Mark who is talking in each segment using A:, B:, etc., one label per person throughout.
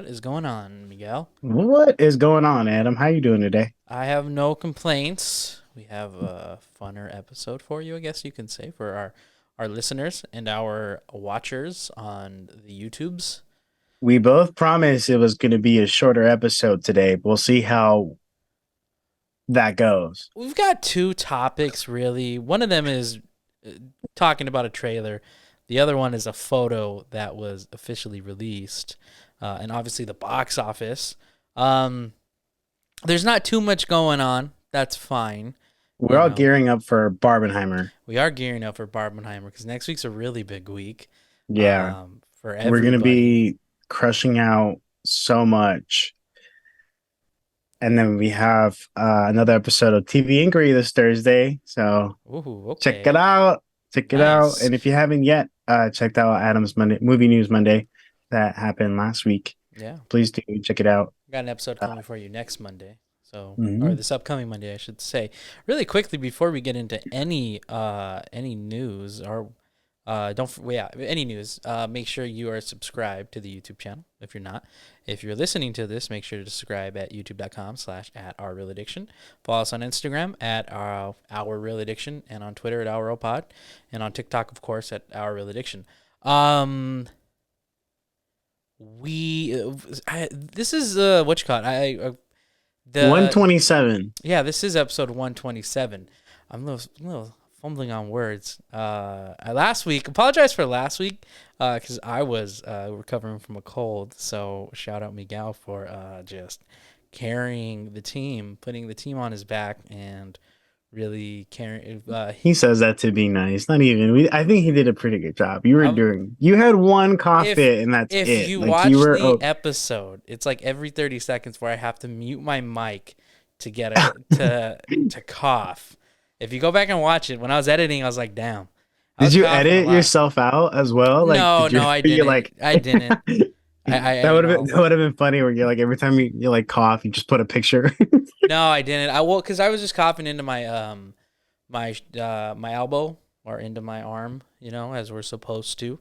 A: What is going on, Miguel?
B: What is going on, Adam? How you doing today?
A: I have no complaints. We have a funner episode for you, I guess you can say, for our listeners and our watchers on the YouTubes.
B: We both promised it was going to be a shorter episode today. We'll see how that goes.
A: We've got two topics, really. One of them is uh, talking about a trailer. The other one is a photo that was officially released, and obviously the box office. Um, there's not too much going on. That's fine.
B: We're
A: You
B: all
A: know,
B: gearing up for Barbenheimer.
A: we are gearing up for Barbenheimer because next week's a really big week
B: Yeah,
A: for
B: we're going to
A: everybody.
B: be crushing out so much. And then we have another episode of TV Inquiry this Thursday. So
A: Ooh,
B: check it
A: okay.
B: out. Check it out.
A: Nice.
B: And if you haven't yet, checked out Adam's Monday Movie News Monday that happened last week.
A: Yeah.
B: Please do check it out.
A: Got an episode
B: Uh,
A: coming for you next Monday. So, or
B: mhm.
A: this upcoming Monday, I should say. Really quickly before we get into any news or don't yeah, any news, make sure you are subscribed to the YouTube channel if you're not. If you're listening to this, make sure to subscribe at youtube.com/at our real addiction. Follow us on Instagram at our real addiction, and on Twitter at our real pod, and on TikTok, of course, at our real addiction. Um, we this is what you call it. The
B: 127.
A: Yeah, this is episode 127. I'm a little fumbling on words. I last week apologize for last week because I was recovering from a cold. So shout out Miguel for just carrying the team, putting the team on his back, and really carrying.
B: He says that to be nice. Not even. I think he did a pretty good job. You were
A: Um,
B: doing. You had one cough
A: if
B: fit, and that's
A: if
B: it.
A: you
B: Like you
A: watch
B: were.
A: the
B: Oh,
A: episode, it's like every 30 seconds where I have to mute my mic to get to cough. If you go back and watch it, when I was editing, I was like, damn, I
B: did
A: was
B: you
A: coughing a
B: edit
A: lot.
B: yourself out as well? Like,
A: No,
B: did you?
A: no, I
B: You
A: didn't.
B: like.
A: I didn't. I
B: That
A: you
B: would have been.
A: know,
B: That would have been funny. Where you're like every time you like cough, you just put a picture.
A: no, I didn't. Because I was just coughing into my elbow or into my arm, as we're supposed to.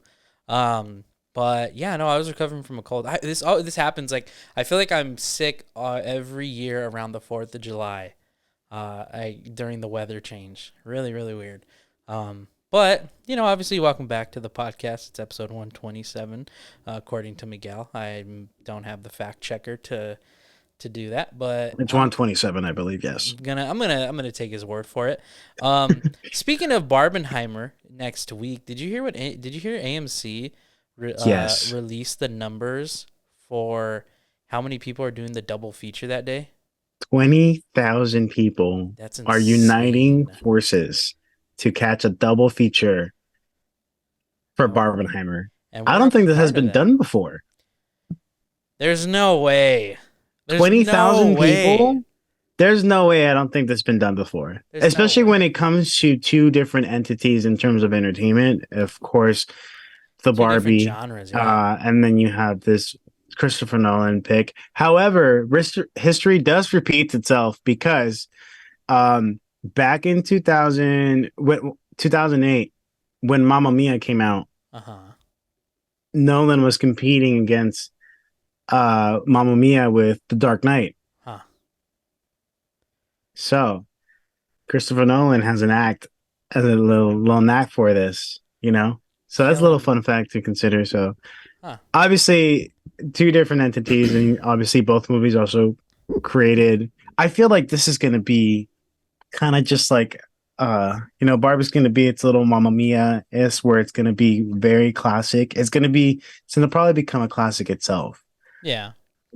A: But yeah, no, I was recovering from a cold. This happens like I feel like I'm sick every year around the 4th of July. I during the weather change. Really, really weird. But obviously, welcome back to the podcast. It's episode 127, according to Miguel. I don't have the fact checker to do that, but
B: It's 127, I believe. Yes.
A: I'm gonna take his word for it. Speaking of Barbenheimer next week, did you hear AMC
B: Yes.
A: release the numbers for how many people are doing the double feature that day?
B: 20,000 people
A: That's
B: are uniting
A: insane.
B: forces to catch a double feature for
A: And
B: Barbenheimer.
A: and
B: I
A: we're a
B: don't think this has
A: part of
B: been
A: that.
B: done before.
A: There's no way. There's no
B: 20,000
A: way.
B: people? There's no way I don't think that's been done before.
A: There's no
B: Especially when
A: way.
B: it comes to two different entities in terms of entertainment. Of course, the
A: Two different
B: Barbie,
A: genres, yeah.
B: and then you have this Christopher Nolan pick. However, history does repeat itself because back in 2008, when Mamma Mia came out,
A: Uh-huh.
B: Nolan was competing against Mamma Mia with The Dark Knight.
A: Huh.
B: So Christopher Nolan has has a little knack for this, you know. So that's a little
A: Killing.
B: fun fact to consider. So
A: Huh.
B: obviously, two different entities, and obviously both movies also created. I feel like this is going to be kind of just like Barbie's going to be its little Mamma Mia is where it's going to be very classic. It's going to probably become a classic itself.
A: Yeah.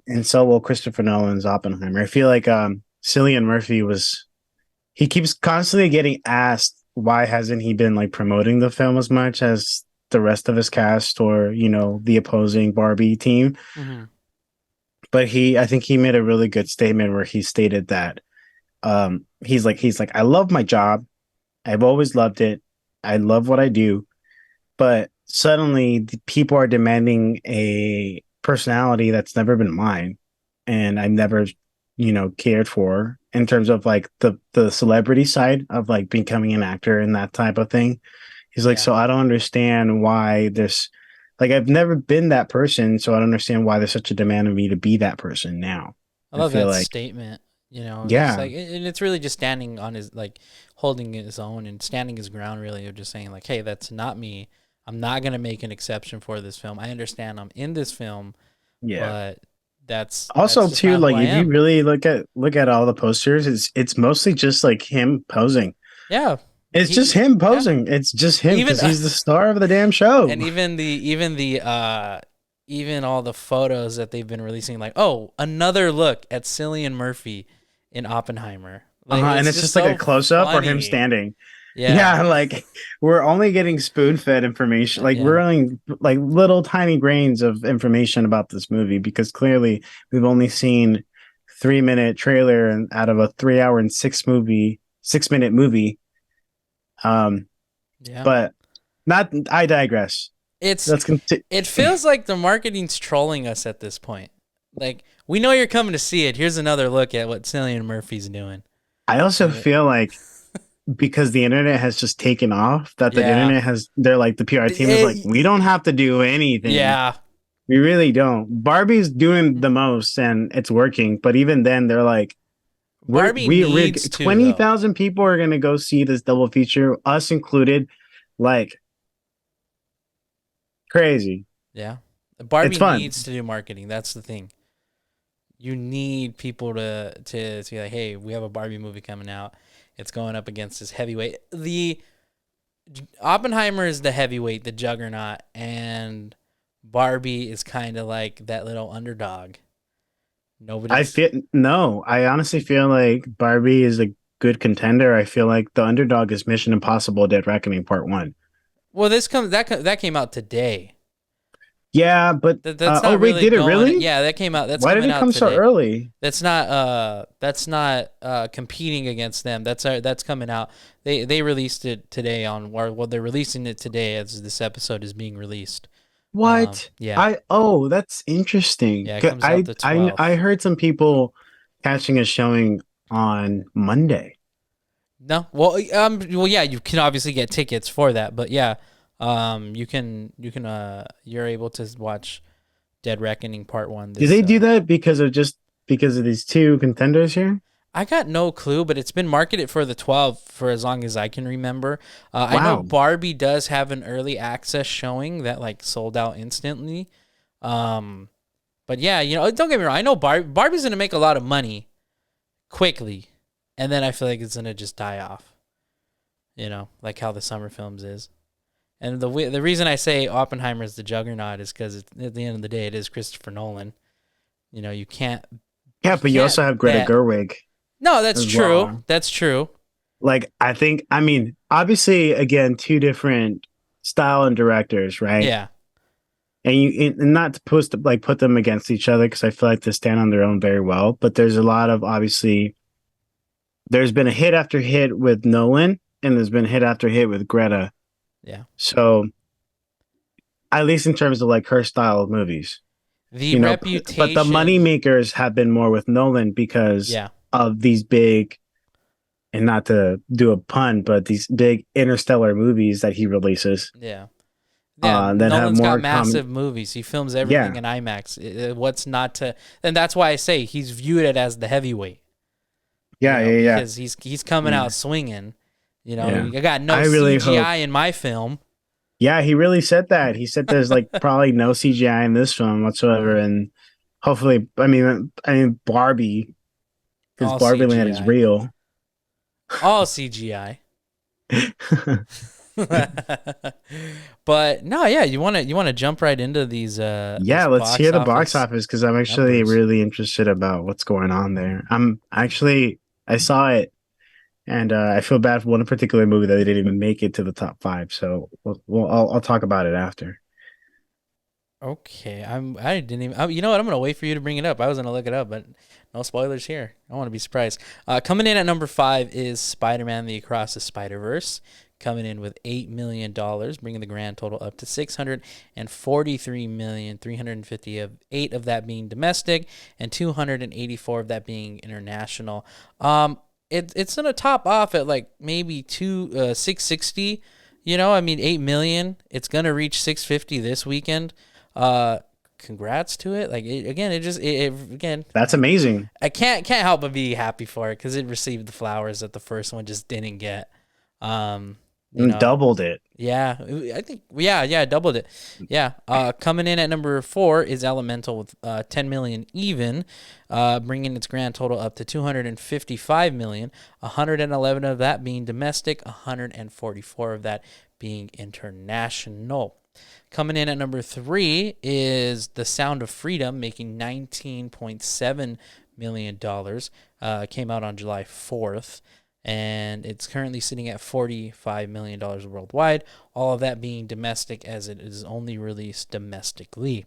B: And so will Christopher Nolan's Oppenheimer. I feel like Cillian Murphy was he keeps constantly getting asked why hasn't he been like promoting the film as much as the rest of his cast or the opposing Barbie team.
A: Mm-hmm.
B: But I think he made a really good statement where he stated that he's like I love my job. I've always loved it. I love what I do. But suddenly the people are demanding a personality that's never been mine and I've never cared for in terms of like the celebrity side of like becoming an actor and that type of thing. He's like,
A: Yeah.
B: so I don't understand why Like I've never been that person, so I don't understand why there's such a demand of me to be that person now.
A: I
B: I
A: love
B: feel
A: that
B: like,
A: statement. It's
B: yeah,
A: like, and it's really just standing on his, like, holding his own and standing his ground. Really, of just saying like, hey, that's not me. I'm not gonna make an exception for this film. I understand I'm in this film,
B: yeah.
A: but that's
B: Also,
A: just
B: too,
A: not who
B: like
A: I
B: if you
A: am.
B: really look at all the posters, it's mostly just like him posing.
A: Yeah,
B: It's just him
A: yeah.
B: posing. It's just him
A: Even
B: because he's the star of the damn show.
A: and even all the photos that they've been releasing, like, oh, another look at Cillian Murphy in Oppenheimer. Like,
B: And
A: it's
B: it's
A: just
B: just like a
A: so
B: close up or him
A: funny.
B: standing.
A: Yeah,
B: Yeah, like we're only getting spoon fed information. Like
A: yeah.
B: we're only like little tiny grains of information about this movie because clearly we've only seen 3 minute trailer and out of a 3 hour and 6 minute movie. Um,
A: Yeah.
B: but not. I digress.
A: It's
B: Let's continue.
A: it feels like the marketing's trolling us at this point. Like, we know you're coming to see it. Here's another look at what Cillian Murphy's doing.
B: I also
A: Like,
B: feel like because the internet has just taken off, that the
A: yeah.
B: internet has. They're like the PR team is like, we don't have to do anything.
A: Yeah.
B: We really don't. Barbie's doing the most and it's working, but even then they're like
A: Barbie
B: we're
A: needs to, though.
B: 20,000 people are going to go see this double feature, us included. Like crazy.
A: Yeah.
B: It's
A: Barbie
B: fun.
A: needs to do marketing. That's the thing. You need people to be like, hey, we have a Barbie movie coming out. It's going up against this heavyweight. The Oppenheimer is the heavyweight, the juggernaut, and Barbie is kind of like that little underdog.
B: I
A: Nobody's
B: feel no, I honestly feel like Barbie is a good contender. I feel like the underdog is Mission Impossible Dead Reckoning Part 1.
A: well. That came out today.
B: Yeah, but
A: That's
B: oh
A: not
B: wait,
A: really
B: did it
A: going.
B: really?
A: Yeah, that came out. That's
B: Why did
A: coming
B: it
A: out
B: come so
A: today.
B: early?
A: That's not competing against them. That's coming out. They released it today on, well, they're releasing it today as this episode is being released.
B: What?
A: Yeah,
B: That's interesting.
A: yeah, it comes out the
B: I
A: 12th.
B: heard some people catching a showing on Monday.
A: No, well, yeah, you can obviously get tickets for that, but yeah, you're able to watch Dead Reckoning Part One.
B: Do
A: This
B: they do that because of these two contenders here?
A: I got no clue, but it's been marketed for the 12 for as long as I can remember. I know
B: Wow.
A: Barbie does have an early access showing that like sold out instantly. Um, but yeah, don't get me wrong. I know Barbie's gonna make a lot of money quickly, and then I feel like it's gonna just die off. Like how the summer films is. And the reason I say Oppenheimer is the juggernaut is because at the end of the day, it is Christopher Nolan. You can't
B: Yeah,
A: you
B: but you also
A: can't
B: have Greta
A: bet.
B: Gerwig
A: No, that's
B: as
A: true.
B: well.
A: That's true.
B: Like I mean, obviously again, two different style and directors, right?
A: Yeah.
B: And and not to put them against each other because I feel like they stand on their own very well, but there's a lot of obviously there's been a hit after hit with Nolan and there's been hit after hit with Greta.
A: Yeah.
B: So at least in terms of like her style of movies,
A: The
B: you know, but the money
A: reputation.
B: makers have been more with Nolan because
A: Yeah.
B: of these big, and not to do a pun, but these big interstellar movies that he releases
A: Yeah. Yeah.
B: that have
A: Nolan's got
B: more common.
A: massive movies. He films everything
B: Yeah,
A: in IMAX. What's not to, and that's why I say he's viewed it as the heavyweight,
B: yeah, yeah, yeah,
A: because he's coming
B: yeah,
A: out swinging.
B: yeah.
A: I got no
B: I really hope.
A: CGI in my film.
B: Yeah, he really said that. He said there's like probably no CGI in this film whatsoever,
A: Yeah.
B: and hopefully, I mean Barbie, because
A: All
B: Barbie Land is
A: CGI.
B: real.
A: All CGI. But no, yeah, you wanna jump right into this
B: Yeah, let's
A: box
B: hear the box
A: office
B: office because I'm actually
A: numbers.
B: really interested about what's going on there. I saw it and I feel bad for one particular movie that they didn't even make it to the top five. So I'll talk about it after.
A: Okay, I didn't even. You know what? I'm gonna wait for you to bring it up. I was gonna look it up, but no spoilers here. I want to be surprised. Coming in at number 5 is Spider-Man: The Across the Spider-Verse, coming in with $8 million, bringing the grand total up to 643,350 of 8 of that being domestic, and 284 of that being international. It's gonna top off at like maybe 660 I mean, 8 million. It's gonna reach 650 this weekend. Uh, Congrats to it. Like again, again,
B: That's amazing.
A: I can't help but be happy for it because it received the flowers that the first one just didn't get. Um, you
B: And
A: know,
B: doubled it.
A: yeah, I think yeah, doubled it. Yeah, coming in at number 4 is Elemental with 10 million even, bringing its grand total up to 255 million. 111 of that being domestic, 144 of that being international. Coming in at number 3 is The Sound of Freedom, making $19.7 million. Came out on July 4th, and it's currently sitting at $45 million worldwide. All of that being domestic, as it is only released domestically.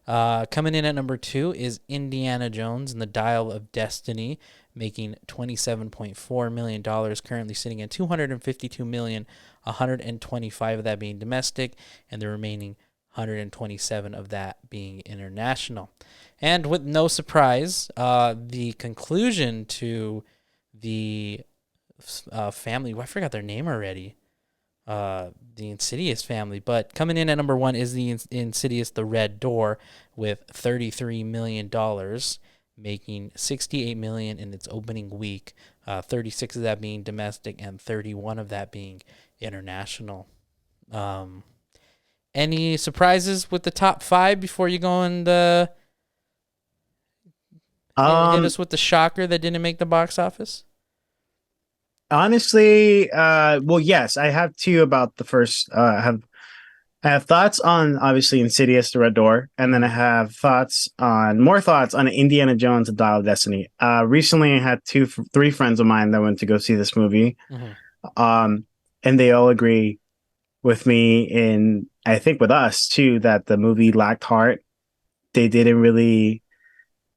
A: Coming in at number 2 is Indiana Jones and the Dial of Destiny, making $27.4 million, currently sitting at $252 million, 125 of that being domestic, and the remaining 127 of that being international. And with no surprise, the conclusion to the family, I forgot their name already, the Insidious family, but coming in at number 1 is the Insidious The Red Door with $33 million, making $68 million in its opening week, 36 of that being domestic and 31 of that being international. Any surprises with the top 5 before you go and hit
B: Um,
A: us with the shocker that didn't make the box office?
B: Honestly, well, yes, I have two about the first. I have thoughts on obviously Insidious: The Red Door, and then I
A: Mm-hmm.
B: have more thoughts on Indiana Jones: The Dial of Destiny. Recently, I had three friends of mine that went to go see this movie,
A: Mm-hmm.
B: um, and they all agree with me, in I think with us too, that the movie lacked heart. They didn't really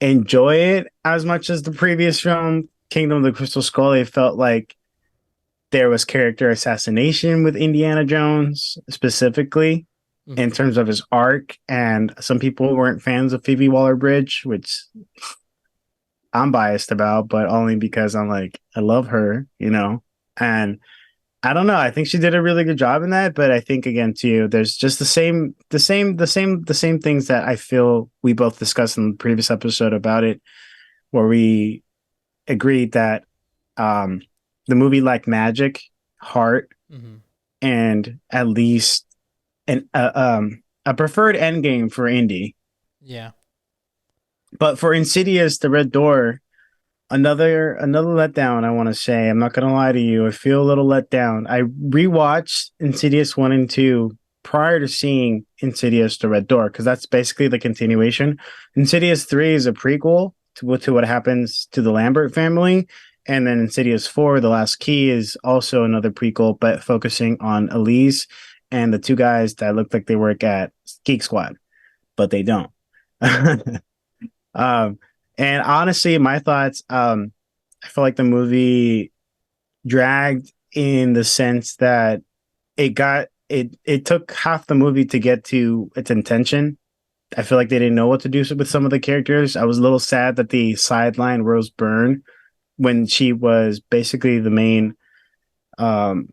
B: enjoy it as much as the previous film, Kingdom of the Crystal Skull. They felt like there was character assassination with Indiana Jones specifically in
A: Mm-hmm.
B: terms of his arc, and some people weren't fans of Phoebe Waller-Bridge, which I'm biased about, but only because I'm like I love her, and I don't know. I think she did a really good job in that, but I think again too, there's just the same things that I feel we both discussed in the previous episode about it, where we agreed that um, the movie lacked magic, heart,
A: Mm-hmm.
B: and at least a preferred end game for Indy.
A: Yeah.
B: But for Insidious, The Red Door, another letdown. I want to say, I'm not gonna lie to you. I feel a little let down. I rewatched Insidious 1 and 2 prior to seeing Insidious: The Red Door, because that's basically the continuation. Insidious 3 is a prequel to what happens to the Lambert family. And then Insidious 4, The Last Key, is also another prequel, but focusing on Elise and the two guys that look like they work at Geek Squad, but they don't. um, and honestly, my thoughts, I feel like the movie dragged in the sense that it took half the movie to get to its intention. I feel like they didn't know what to do with some of the characters. I was a little sad that the sideline Rose Byrne, when she was basically the main, um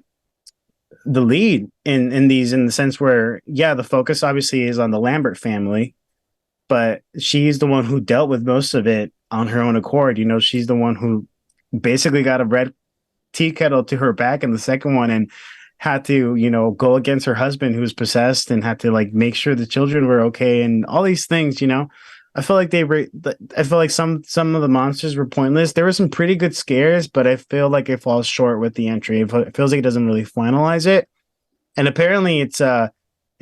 B: the lead in these, in the sense where, yeah, the focus obviously is on the Lambert family, but she's the one who dealt with most of it on her own accord. She's the one who basically got a red tea kettle to her back in the second one, and had to, go against her husband who was possessed, and had to like make sure the children were okay and all these things. I feel like I feel like some of the monsters were pointless. There were some pretty good scares, but I feel like it falls short with the entry. It feels like it doesn't really finalize it. And apparently it's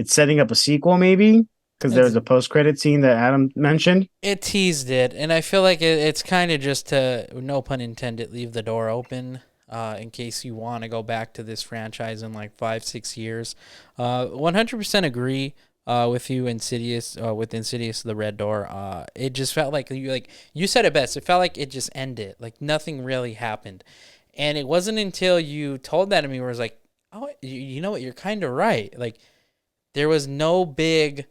B: setting up a sequel, maybe, because there
A: It's
B: was a post-credit scene that Adam mentioned.
A: It teased it, and I feel like it's kind of just to, no pun intended, leave the door open in case you want to go back to this franchise in like 5, 6 years. 100% agree with you, Insidious, with Insidious The Red Door. It just felt like you said it best. It felt like it just ended, like nothing really happened, and it wasn't until you told that to me where I was like, oh, you know what, you're kind of right. Like there was no big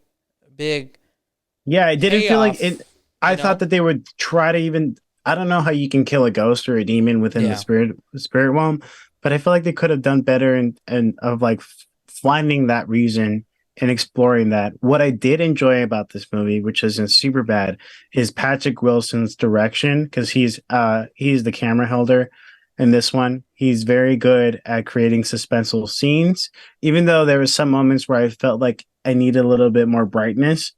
B: Yeah, it didn't feel like it.
A: payoff, you
B: I thought
A: know?
B: that they would try to even. I don't know how you can kill a ghost or a demon within the
A: Yeah.
B: spirit realm, but I feel like they could have done better and of like finding that reason and exploring that. What I did enjoy about this movie, which isn't super bad, is Patrick Wilson's direction because he's the camera holder in this one. He's very good at creating suspenseful scenes, even though there was some moments where I felt like I needed a little bit more brightness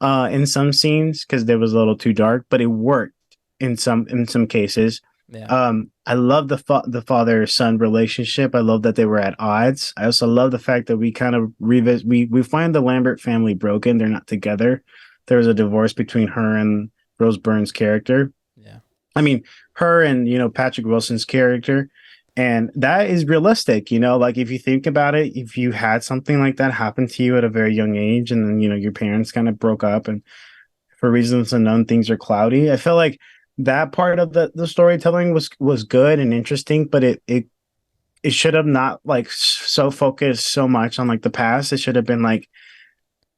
B: in some scenes because there was a little too dark, but it worked in some cases.
A: Yeah.
B: I love the father son relationship. I love that they were at odds. I also love the fact that we kind of revisit. We find the Lambert family broken. They're not together. There was a divorce between her and Rose Byrne's character.
A: Yeah.
B: I mean, her and Patrick Wilson's character, and that is realistic. Like if you think about it, if you had something like that happen to you at a very young age, and then your parents kind of broke up, and for reasons unknown, things are cloudy. I feel like that part of the storytelling was good and interesting, but it should have not like so focused so much on like the past. It should have been like,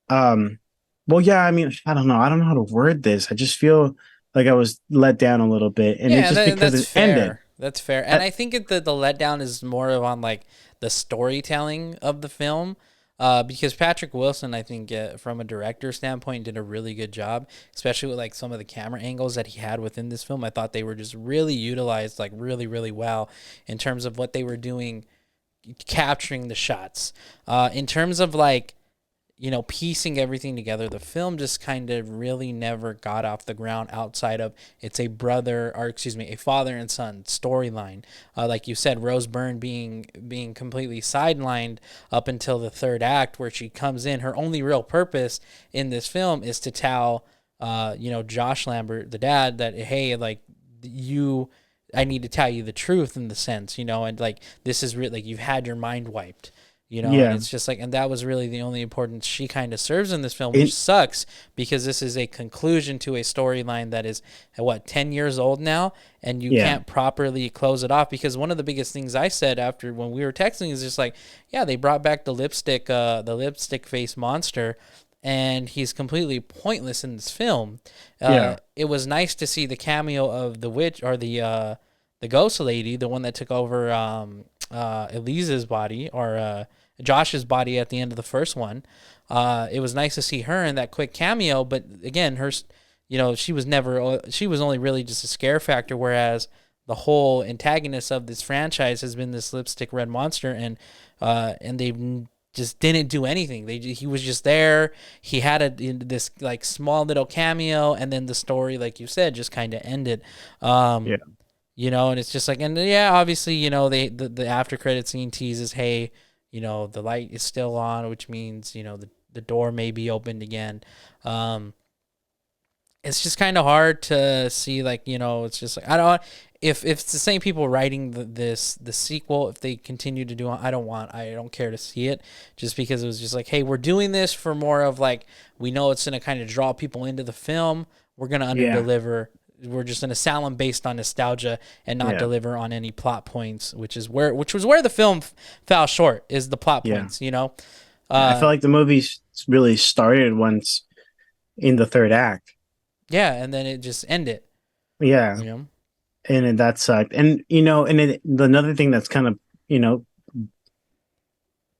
B: um, well, yeah. I mean, I don't know. I don't know how to word this. I just feel like I was let down a little bit, and it
A: Yeah,
B: just because
A: that's
B: it ended.
A: fair. That's fair. And
B: I,
A: I think the letdown is more of on like the storytelling of the film. Because Patrick Wilson, I think, from a director standpoint, did a really good job, especially with like some of the camera angles that he had within this film. I thought they were just really utilized, like really, really well in terms of what they were doing, capturing the shots. In terms of like piecing everything together, the film just kind of really never got off the ground outside of it's a brother, or excuse me, a father and son storyline. Like you said, Rose Byrne being completely sidelined up until the third act, where she comes in. Her only real purpose in this film is to tell, Josh Lambert, the dad, that hey, like you. I need to tell you the truth in the sense, and like this is like you've had your mind wiped, and
B: yeah,
A: it's just like, and that was really the only importance she kind of serves in this film, which
B: it,
A: sucks because this is a conclusion to a storyline that is what 10 years old now, and you
B: yeah,
A: can't properly close it off. Because one of the biggest things I said after when we were texting is just like, yeah, they brought back the lipstick face monster, and he's completely pointless in this film.
B: yeah,
A: It was nice to see the cameo of the witch, or the ghost lady, the one that took over Elise's body, or Josh's body at the end of the first one. It was nice to see her in that quick cameo, but again, she was only really just a scare factor, whereas the whole antagonist of this franchise has been this lipstick red monster, and they just didn't do anything. He was just there. He had this like small little cameo, and then the story, like you said, just kind of ended.
B: yeah,
A: And it's just like, and yeah, obviously, the after credit scene teases, hey, the light is still on, which means, the door may be opened again. Um, it's just kind of hard to see, like, it's just like, I don't, if it's the same people writing the sequel, if they continue to do it, I don't care to see it, just because it was just like, hey, we're doing this for more of like, we know it's going to kind of draw people into the film. We're going to
B: yeah,
A: underdeliver. We're just going to sell them based on nostalgia and not
B: yeah,
A: deliver on any plot points, which was where the film fell short, is the plot
B: yeah.
A: points.
B: Yeah, I feel
A: Uh,
B: like the movie really started once in the third act.
A: yeah, and then it just ended,
B: Yeah,
A: you know.
B: and that sucked. And another thing that's kind of you know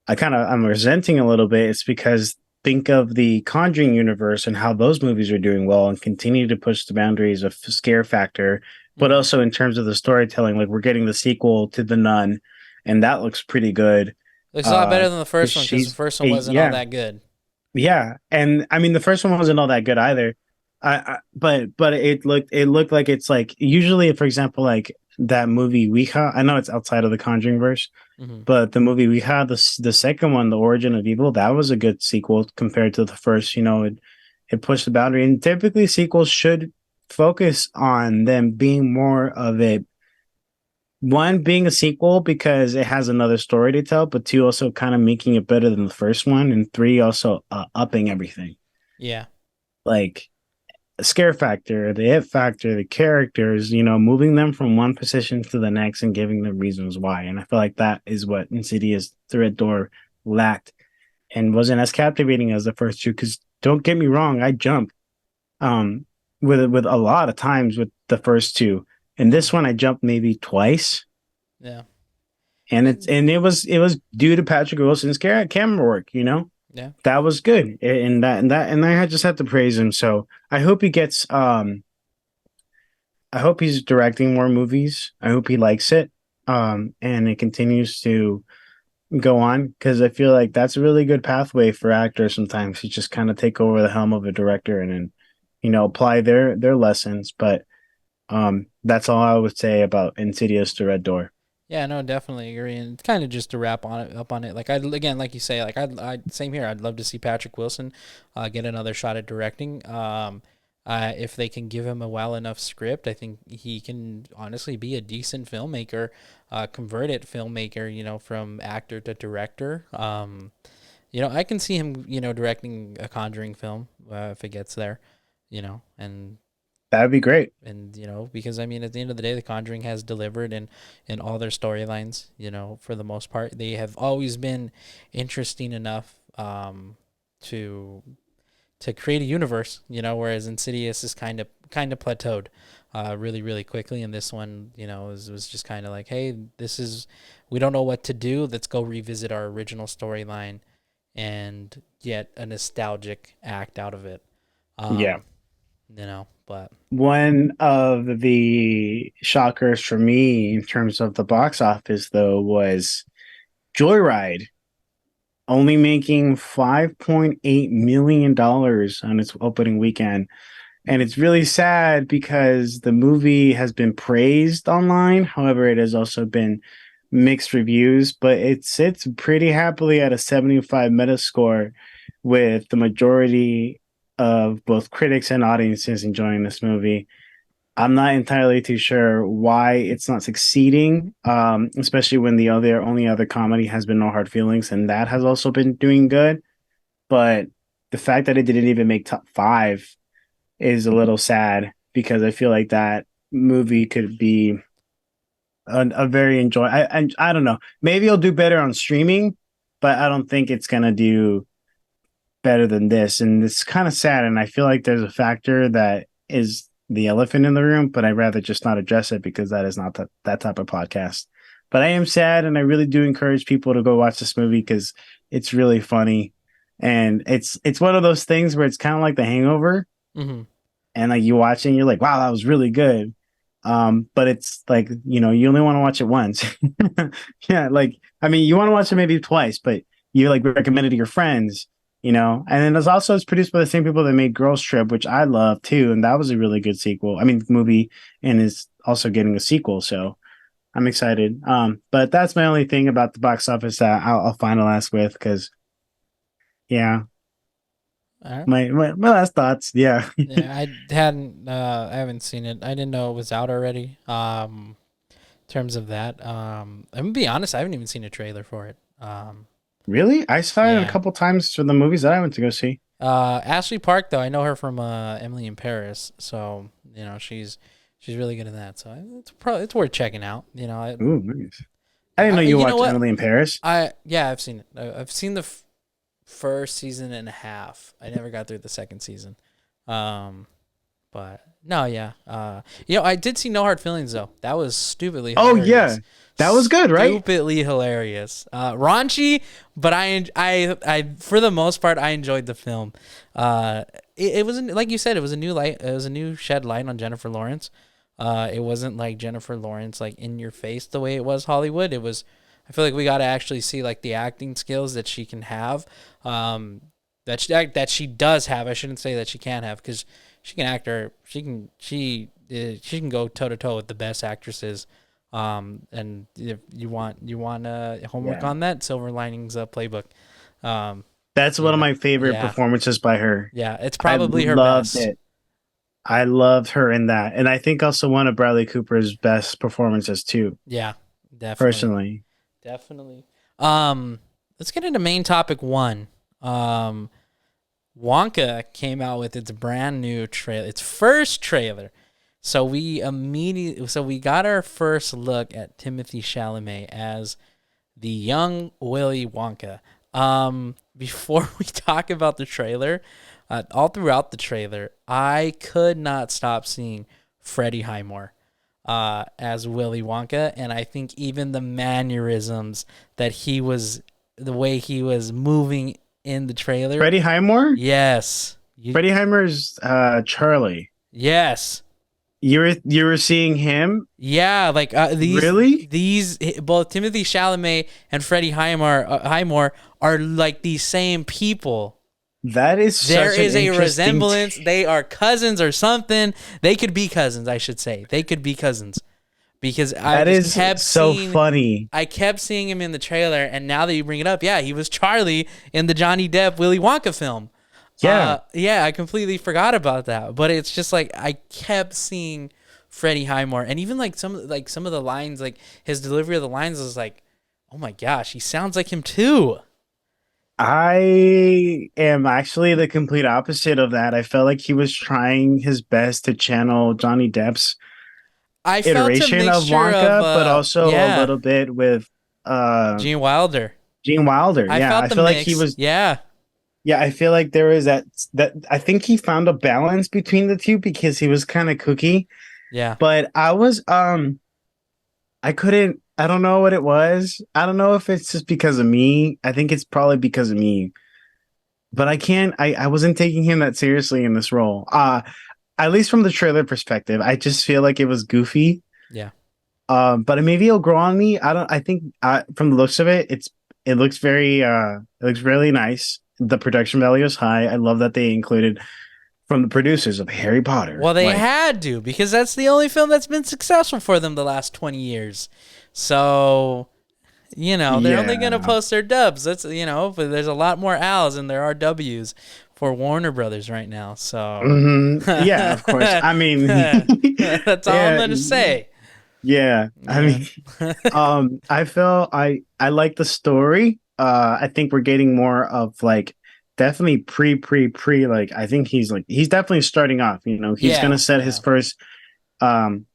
B: I'm resenting a little bit. It's because think of the Conjuring universe and how those movies are doing well and continue to push the boundaries of scare factor, but
A: Mm-hmm.
B: also in terms of the storytelling. Like we're getting the sequel to The Nun, and that looks pretty good.
A: Looks a lot better than the
B: Because
A: first one, because the first one wasn't all
B: yeah,
A: that good.
B: yeah, and I mean the first one wasn't all that good either. But it looked like it's like usually, for example, like that movie Ouija. I know it's outside of the Conjuring verse,
A: Mm-hmm.
B: but the movie we had, the second one, The Origin of Evil, that was a good sequel compared to the first. It pushed the boundary, and typically sequels should focus on them being more of a one being a sequel because it has another story to tell, but two also kind of making it better than the first one, and three also upping everything
A: Yeah.
B: like scare factor, the it factor, the characters, moving them from one position to the next and giving them reasons why. And I feel like that is what Insidious Threat Door lacked and wasn't as captivating as the first two. Because don't get me wrong, I jumped with a lot of times with the first two, and
A: Mm-hmm.
B: this one I jumped maybe twice.
A: Yeah.
B: and
A: And
B: it was due to Patrick Wilson's camera work.
A: yeah,
B: That was good, and I just have to praise him. So I hope he gets. I hope he's directing more movies. I hope he likes it. And it continues to go on because I feel like that's a really good pathway for actors sometimes to just kind of take over the helm of a director and then, apply their lessons. But that's all I would say about Insidious to Red Door.
A: yeah, no, definitely agree. And kind of just to wrap on it up on it, like I again, like you say, like I same here. I'd love to see Patrick Wilson get another shot at directing. If they can give him a well enough script, I think he can honestly be a decent filmmaker, converted filmmaker, from actor to director. I can see him, directing a Conjuring film if it gets there, and
B: That'd be great.
A: because I mean, at the end of the day, The Conjuring has delivered in all their storylines. For the most part, they have always been interesting enough to create a universe. Whereas Insidious is kind of plateaued, really really quickly. And this one, was just kind of like, hey, we don't know what to do. Let's go revisit our original storyline and get a nostalgic act out of it.
B: Yeah.
A: Um, but
B: One of the shockers for me in terms of the box office, though, was Joyride only making $5.8 million on its opening weekend. And it's really sad because the movie has been praised online. However, it has also been mixed reviews, but it sits pretty happily at a 75 Metascore, with the majority of both critics and audiences enjoying this movie. I'm not entirely too sure why it's not succeeding, especially when the only other comedy has been No Hard Feelings, and that has also been doing good. But the fact that it didn't even make top five is a little sad because I feel like that movie could be a very enjoy. I don't know. Maybe it'll do better on streaming, but I don't think it's gonna do better than this. And it's kind of sad. And I feel like there's a factor that is the elephant in the room, but I'd rather just not address it because that is not that type of podcast. But I am sad, and I really do encourage people to go watch this movie because it's really funny, and it's one of those things where it's kind of like The Hangover,
A: mm-hmm.
B: and like you watch it and you're like, wow, that was really good. But it's like, you only want to watch it once. Yeah, like I mean, you want to watch it maybe twice, but you like recommend it to your friends, And then it's produced by the same people that made Girls Trip, which I love too, and that was a really good sequel. I mean, movie, and is also getting a sequel, so I'm excited. But that's my only thing about the box office that I'll finalize with because, yeah,
A: All right.
B: my last thoughts, yeah.
A: Yeah, I haven't seen it. I didn't know it was out already. In terms of that, I'm gonna be honest, I haven't even seen a trailer for it.
B: Really? I saw it a
A: Yeah.
B: couple times for the movies that I went to go see.
A: Ashley Park though, I know her from Emily in Paris, so she's really good at that. So it's worth checking out.
B: Ooh, nice. I didn't know you
A: You know
B: watched
A: what?
B: Emily in Paris.
A: Yeah, I've seen it. I've seen the first season and a half. I never got through the second season. Um, But no, yeah. I did see No Hard Feelings though. That was stupidly
B: Oh yeah,
A: hilarious.
B: that was good, right?
A: Stupidly hilarious. Raunchy, but I for the most part I enjoyed the film. It wasn't like you said. It was a new light. It was a new shed light on Jennifer Lawrence. It wasn't like Jennifer Lawrence like in your face the way it was Hollywood. It was. I feel like we got to actually see like the acting skills that she can have. That she does have. I shouldn't say that she can't have because she can act her. She can go toe to toe with the best actresses. And if you want homework
B: Yeah,
A: on that, Silver Linings Playbook. Um,
B: that's one of my favorite
A: yeah,
B: performances by her.
A: yeah, it's
B: I
A: probably her
B: loved
A: best.
B: it. I loved her in that, and I think also one of Bradley Cooper's best performances too.
A: Yeah, definitely,
B: Personally,
A: definitely. Let's get into main topic one. Wonka came out with its brand new trailer, its first trailer. So we got our first look at Timothy Chalamet as the young Willy Wonka. Before we talk about the trailer, all throughout the trailer, I could not stop seeing Freddie Highmore. as Willy Wonka, and I think even the mannerisms that the way he was moving in the trailer.
B: Freddie Highmore.
A: Yes,
B: Freddie Highmore's Charlie.
A: yes,
B: You were seeing him?
A: yeah. Like
B: Really?
A: these both Timothy Chalamet and Freddie Highmore are like the same people.
B: That is
A: There
B: such an
A: is a
B: interesting.
A: resemblance. They are cousins or something. They could be cousins, I should say. They could be cousins because
B: That is so funny.
A: I kept seeing him in the trailer, and now that you bring it up, yeah, he was Charlie in the Johnny Depp Willy Wonka film.
B: Yeah.
A: Yeah, I completely forgot about that. But it's just like I kept seeing Freddie Highmore, and even like some of the lines, like his delivery of the lines was like, oh my gosh, he sounds like him too.
B: I am actually the complete opposite of that. I felt like he was trying his best to channel Johnny Depp's
A: I felt a
B: iteration of
A: mixture of
B: Wonka, but also a
A: yeah,
B: little bit with
A: Gene Wilder.
B: Gene Wilder.
A: I
B: Yeah,
A: felt
B: I
A: the
B: feel like he
A: mix.
B: was.
A: Yeah,
B: Yeah, I feel like there was that. I think he found a balance between the two because he was kind of kooky.
A: yeah.
B: But I couldn't. I don't know what it was. I don't know if it's just because of me. I think it's probably because of me. But I can't. I wasn't taking him that seriously in this role. At least from the trailer perspective, I just feel like it was goofy.
A: Yeah.
B: But maybe it'll grow on me. I don't. I think from the looks of it, it looks very. It looks really nice. The production value is high. I love that they included from the producers of Harry Potter.
A: Well, they
B: Like,
A: had to because that's the only film that's been successful for them the last 20 years. So, they're only going to
B: yeah.
A: post their dubs. But there's a lot more L's than there are W's for Warner Brothers right now. So,
B: Yeah, of course. I mean,
A: that's all I'm
B: yeah,
A: going to say.
B: yeah. I
A: Yeah.
B: mean, I like the story. I think we're getting more of like definitely pre like I think he's definitely starting off, he's
A: Yeah.
B: gonna set his first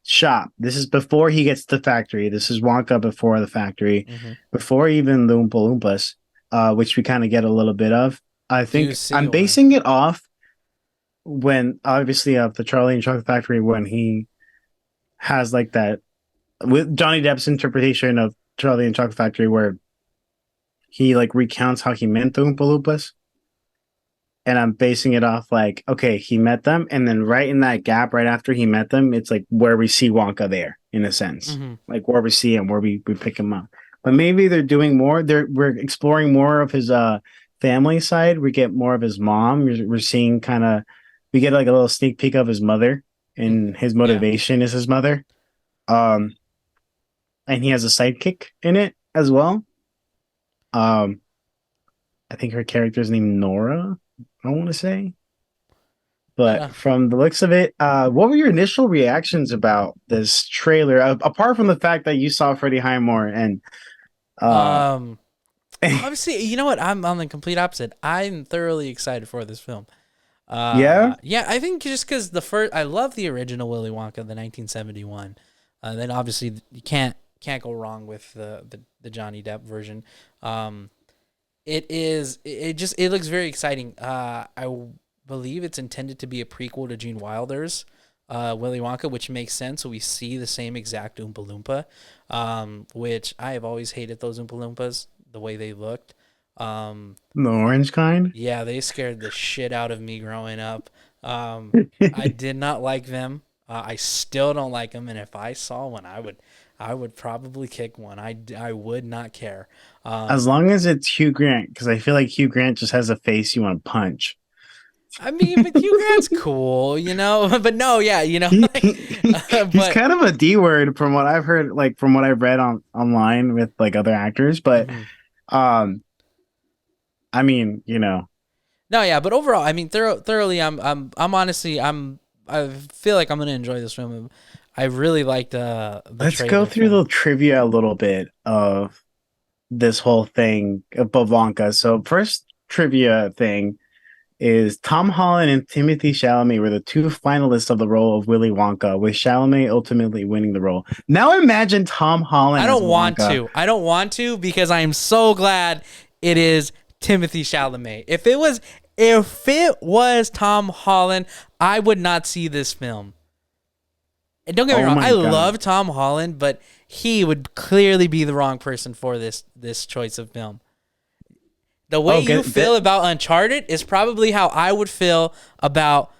B: shop. This is before he gets to the factory. This is Wonka before the factory,
A: Mhm.
B: before even the Oompa Loompas, which we kind of get a little bit of. I
A: Do
B: think
A: see
B: I'm
A: one.
B: basing it off when obviously of the Charlie and Chocolate Factory when he has like that with Johnny Depp's interpretation of Charlie and Chocolate Factory where he like recounts how he met the Oompa Loompas. And I'm basing it off like, okay, he met them, and then right in that gap, right after he met them, it's like where we see Wonka there, in a sense,
A: Mhm.
B: like where we see him, where we pick him up. But maybe they're doing more. We're exploring more of his family side. We get more of his mom. We're seeing we get like a little sneak peek of his mother, and his
A: Yeah.
B: motivation is his mother. Um, and he has a sidekick in it as well. Um, I think her character's named Nora. I want to say. But from the looks of it, what were your initial reactions about this trailer? Apart from the fact that you saw Freddie Highmore and
A: Um, obviously, you know what? I'm on the complete opposite. I'm thoroughly excited for this film.
B: yeah,
A: Yeah, I think just because I love the original Willy Wonka, the 1971. Then obviously you can't go wrong with the Johnny Depp version. It looks very exciting. Believe it's intended to be a prequel to Gene Wilder's Willy Wonka, which makes sense. So we see the same exact Oompa Loompa, which I have always hated those Oompa Loompas, the way they looked.
B: the orange kind.
A: Yeah, they scared the shit out of me growing up. I did not like them. I still don't like them, and if I saw one, I would probably kick one. I would not care.
B: As long as it's Hugh Grant, because I feel like Hugh Grant just has a face you want to punch.
A: I mean, but Hugh Grant's cool, But no, yeah,
B: He's
A: but
B: kind of a D word from what I've heard, like from what I've read online with like other actors. But
A: mhm.
B: I mean,
A: No, yeah, but overall, I mean, thoroughly, I'm honestly, I feel like I'm gonna enjoy this film. I really liked the
B: let's go
A: trailer
B: through
A: film.
B: the trivia a little bit of this whole thing of Wonka. So first trivia thing is Tom Holland and Timothy Chalamet were the two finalists of the role of Willy Wonka, with Chalamet ultimately winning the role. Now imagine Tom Holland
A: I
B: as
A: don't want
B: Wonka.
A: to. I don't want to because I am so glad it is Timothy Chalamet. If it was Tom Holland, I would not see this film. And don't get me
B: Oh
A: wrong,
B: my
A: I
B: god.
A: love Tom Holland, but he would clearly be the wrong person for this choice of film. The way
B: Oh,
A: you feel about Uncharted is probably how I would feel about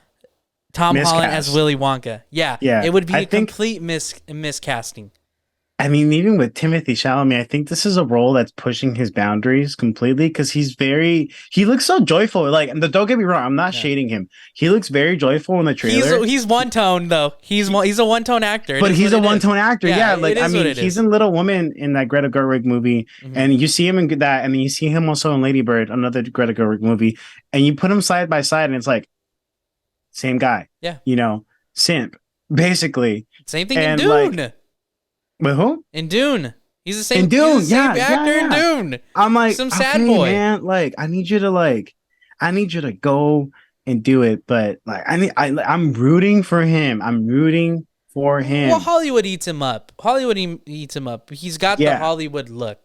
A: Tom Holland as
B: miscast.
A: Willy Wonka. Yeah,
B: Yeah,
A: it would be
B: I
A: a
B: think.
A: complete miscasting.
B: I mean, even with Timothy Chalamet, I think this is a role that's pushing his boundaries completely because he looks so joyful. Like, don't get me wrong, I'm not
A: Yeah.
B: shading him. He looks very joyful in the trailer.
A: He's one tone though. He's a one tone actor. It
B: But
A: is what
B: he's a
A: it is.
B: one-tone actor.
A: Yeah,
B: Yeah,
A: it
B: like I
A: is what
B: mean,
A: it
B: he's
A: is.
B: in Little Women in that Greta Gerwig movie,
A: Mm-hmm.
B: and you see him in that, and then you see him also in Lady Bird, another Greta Gerwig movie, and you put him side by side, and it's like same guy,
A: Yeah.
B: you know, simp, basically.
A: Same thing in
B: And like,
A: Dune.
B: with who?
A: In Dune, he's the
B: In
A: same. He's the
B: Dune,
A: same
B: yeah, yeah,
A: actor in
B: yeah.
A: Dune.
B: I'm like,
A: Some sad
B: okay,
A: boy.
B: man, like I need you to go and do it, but like I'm rooting for him. I'm rooting for
A: Well,
B: him.
A: Hollywood eats him up. Eats him up. He's got the
B: Yeah,
A: Hollywood look.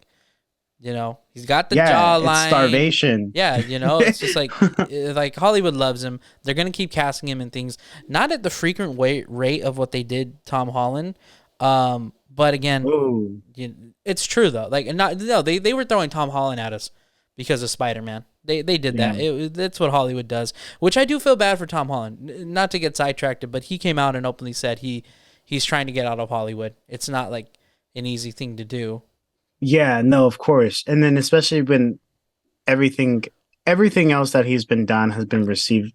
A: He's got the
B: yeah, it's
A: jawline.
B: starvation.
A: Yeah, it's just like Hollywood loves him. They're gonna keep casting him in things, not at the frequent rate of what they did Tom Holland. But again,
B: Ooh.
A: it's true though. Like, not no, they were throwing Tom Holland at us because of Spider-Man. They did
B: Yeah.
A: that. That's what Hollywood does, which I do feel bad for Tom Holland. Not to get sidetracked, but he came out and openly said he's trying to get out of Hollywood. It's not like an easy thing to do.
B: Yeah, no, of course. And then especially when everything everything else that he's been done has been received.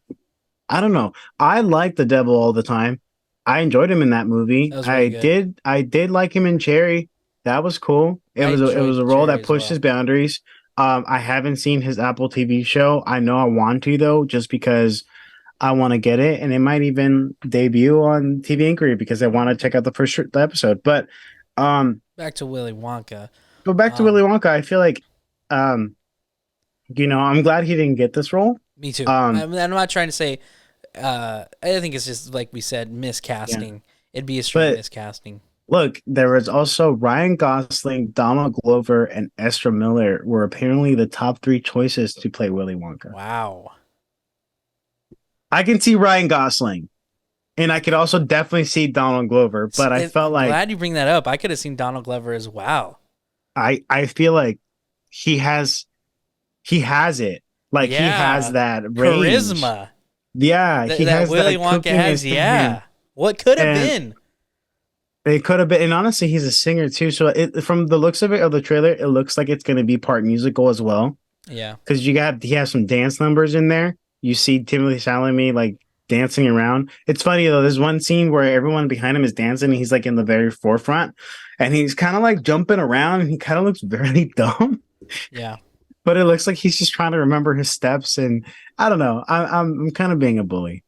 B: I don't know. I like the devil all the time. I enjoyed him in that movie.
A: That was really good.
B: I did like him in Cherry. That was cool. It
A: I
B: was
A: enjoyed
B: a role
A: Cherry
B: that
A: as
B: pushed
A: well.
B: his boundaries. I haven't seen his Apple TV show. I know I want to though, just because I want to get it, and it might even debut on TV Inquiry because I want to check out the episode. Um,
A: Back to Willy Wonka.
B: but back to Willy Wonka, I feel like, um, I'm glad he didn't get this role.
A: Me too.
B: Um,
A: I'm not trying to say. I think it's just like we said, miscasting.
B: Yeah.
A: It'd be a straight
B: But
A: miscasting.
B: look, there was also Ryan Gosling, Donald Glover, and Ezra Miller were apparently the top three choices to play Willy Wonka.
A: Wow.
B: I can see Ryan Gosling, and I could also definitely see Donald Glover, but I felt
A: I'm
B: like
A: glad you bring that up. I could have seen Donald Glover as well.
B: I feel like he has it. Like he has that range.
A: Charisma.
B: Yeah, he
A: That
B: has
A: Willy
B: that
A: Wonka has.
B: cookiness to
A: Yeah.
B: him.
A: What could have
B: And
A: been?
B: it could have been, and honestly, he's a singer too. So from the looks of it of the trailer, it looks like it's going to be part musical as well.
A: Yeah.
B: Because he has some dance numbers in there. You see Timothy Chalamet like dancing around. It's funny though. There's one scene where everyone behind him is dancing, and he's like in the very forefront, and he's kind of like jumping around, and he kind of looks very dumb.
A: Yeah.
B: But it looks like he's just trying to remember his steps, and I don't know. I'm kind of being a bully.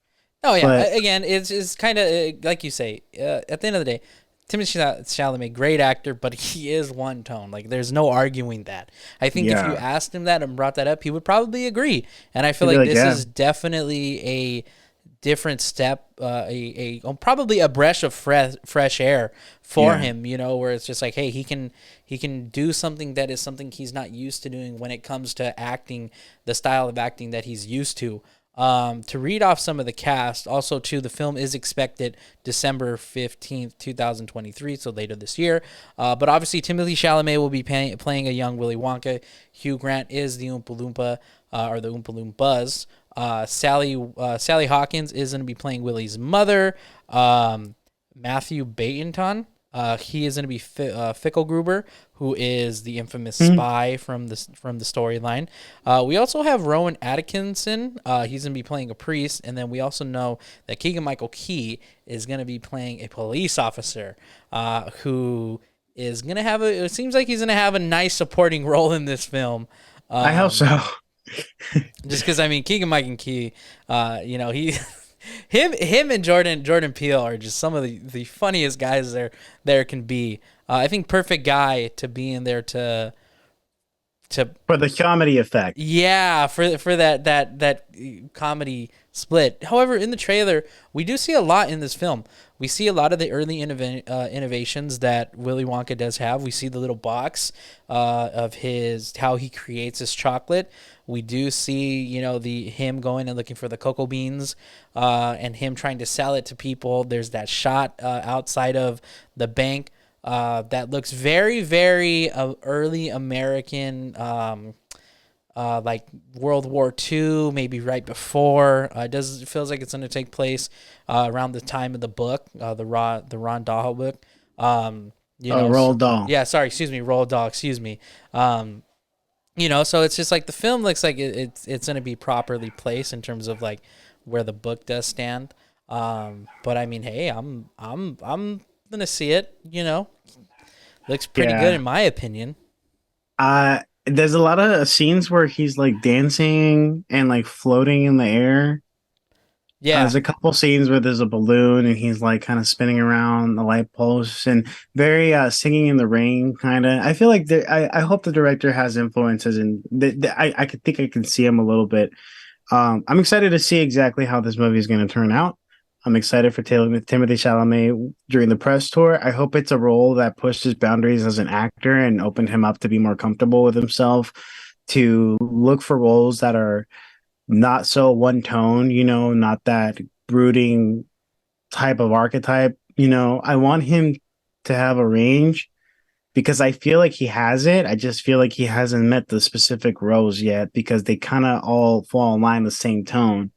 A: Oh yeah.
B: But
A: Again, it's kind of like you say. At the end of the day, Timothée Chalamet, great actor, but he is one tone. Like there's no arguing that. I think if you
B: yeah,
A: asked him that and brought that up, he would probably agree. And I feel
B: I'd be
A: like
B: like,
A: this
B: yeah,
A: is definitely a different step, probably a breath of fresh air for
B: yeah,
A: him. Where it's just like, hey, he can do something that is something he's not used to doing when it comes to acting, the style of acting that he's used to. To read off some of the cast, also too, the film is expected December 15th, 2023, so later this year. But obviously, Timothée Chalamet will be playing a young Willy Wonka. Hugh Grant is the Oompa Loompa, or the Oompa Loompas. Sally Hawkins is going to be playing Willy's mother. Matthew Bateton, he is going to be Fickelgruber, who is the infamous spy from the storyline. We also have Rowan Atkinson. He's going to be playing a priest, and then we also know that Keegan-Michael Key is going to be playing a police officer, who is going to have it seems like he's going to have a nice supporting role in this film.
B: I hope so.
A: Just because Keegan-Michael Key, he. Him and Jordan Peele are just some of the funniest guys there can be. I think perfect guy to be in there to to
B: For the comedy effect.
A: yeah, for that comedy split. However, in the trailer, we do see a lot in this film. We see a lot of the early innovations that Willy Wonka does have. We see the little box of his how he creates his chocolate. We do see, the him going and looking for the cocoa beans, and him trying to sell it to people. There's that shot outside of the bank that looks very, very early American. Like World War II, maybe right before. It feels like it's going to take place around the time of the book, the Ron Dahl book.
B: Roald Dahl.
A: Yeah, sorry, excuse me, Roald Dahl, excuse me. So it's just like the film looks like it's going to be properly placed in terms of like where the book does stand. But I mean, hey, I'm gonna see it. Looks pretty good
B: Yeah.
A: in my opinion.
B: There's a lot of scenes where he's like dancing and like floating in the air.
A: Yeah.
B: There's a couple scenes where there's a balloon and he's like kind of spinning around the light posts and very singing in the rain kind of. I feel like I hope the director has influences and I could think I can see him a little bit. I'm excited to see exactly how this movie is going to turn out. I'm excited for Timothy Chalamet during the press tour. I hope it's a role that pushed his boundaries as an actor and opened him up to be more comfortable with himself, to look for roles that are not so one tone, not that brooding type of archetype. I want him to have a range because I feel like he has it. I just feel like he hasn't met the specific roles yet because they kind of all fall in line the same tone.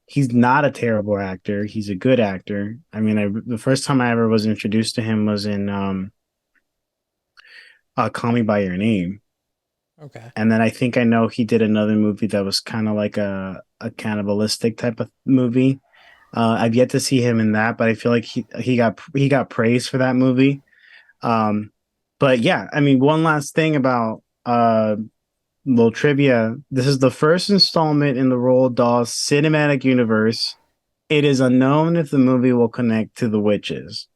B: He's not a terrible actor. He's a good actor. I mean, the first time I ever was introduced to him was in Call Me by Your Name.
A: Okay.
B: And then I think I know he did another movie that was kind of like a cannibalistic type of movie. I've yet to see him in that, but I feel like he got praise for that movie. But yeah, I mean, one last thing about little trivia. This is the first installment in the Roald Dahl cinematic universe. It is unknown if the movie will connect to the witches.